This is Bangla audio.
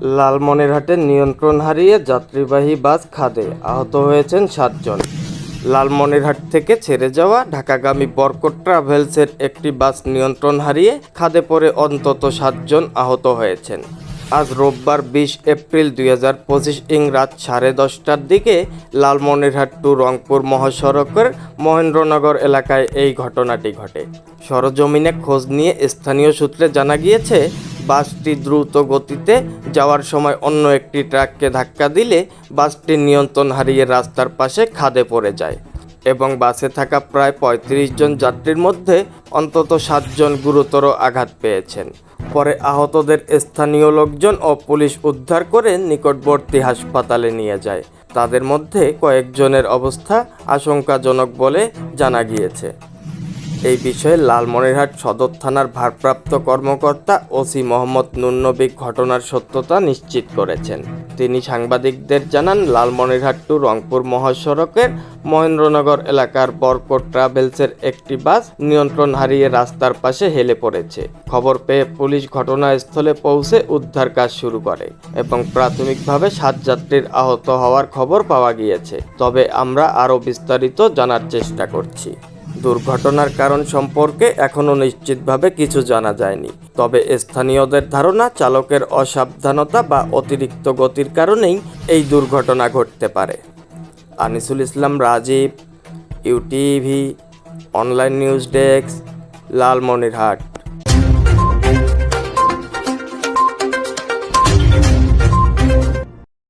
লালমনিরহাটে নিয়ন্ত্রণ হারিয়ে যাত্রীবাহী বাস খাদে, আহত হয়েছেন 7 জন। লালমনিরহাট থেকে ছেড়ে যাওয়া ঢাকাগামী বরকত ট্রাভেলসের একটি বাস নিয়ন্ত্রণ হারিয়ে খাদে পড়ে অন্তত 7 জন আহত হয়েছেন। আজ রোববার 20 এপ্রিল 2025 রাত 10:30টার দিকে লালমনিরহাট টু রংপুর মহাসড়কের মহেন্দ্রনগর এলাকায় এই ঘটনাটি ঘটে। সরেজমিনে খোঁজ নিয়ে স্থানীয় সূত্রে জানা গিয়েছে, বাসটি দ্রুত গতিতে যাওয়ার সময় অন্য একটি ট্রাককে ধাক্কা দিলে বাসটি নিয়ন্ত্রণ হারিয়ে রাস্তার পাশে খাদে পড়ে যায় এবং বাসে থাকা প্রায় 35 জন যাত্রীর মধ্যে অন্তত 7 জন গুরুতর আঘাত পেয়েছেন। পরে আহতদের স্থানীয় লোকজন ও পুলিশ উদ্ধার করে নিকটবর্তী হাসপাতালে নিয়ে যায়। তাদের মধ্যে কয়েকজনের অবস্থা আশঙ্কাজনক বলে জানা গিয়েছে। এই বিষয়ে লালমনিরহাট সদর থানার ভারপ্রাপ্ত কর্মকর্তা ওসি মোহাম্মদ নুরনবী ঘটনার সত্যতা নিশ্চিত করেছেন। তিনি সাংবাদিকদের জানান, লালমনিরহাট টু রংপুর মহাসড়কের মহেন্দ্রনগর এলাকার বরকত ট্রাভেলসের একটি বাস নিয়ন্ত্রণ হারিয়ে রাস্তার পাশে হেলে পড়েছে। খবর পেয়ে পুলিশ ঘটনাস্থলে পৌঁছে উদ্ধার কাজ শুরু করে এবং প্রাথমিকভাবে 7 যাত্রীর আহত হওয়ার খবর পাওয়া গিয়েছে। তবে আমরা আরও বিস্তারিত জানার চেষ্টা করছি। দুর্ঘটনার কারণ সম্পর্কে এখনও নিশ্চিতভাবে কিছু জানা যায়নি। তবে স্থানীয়দের ধারণা, চালকের অসাবধানতা বা অতিরিক্ত গতির কারণেই এই দুর্ঘটনা ঘটতে পারে। Anisul Islam Rajib, UTV online news desk, Lalmonirhat.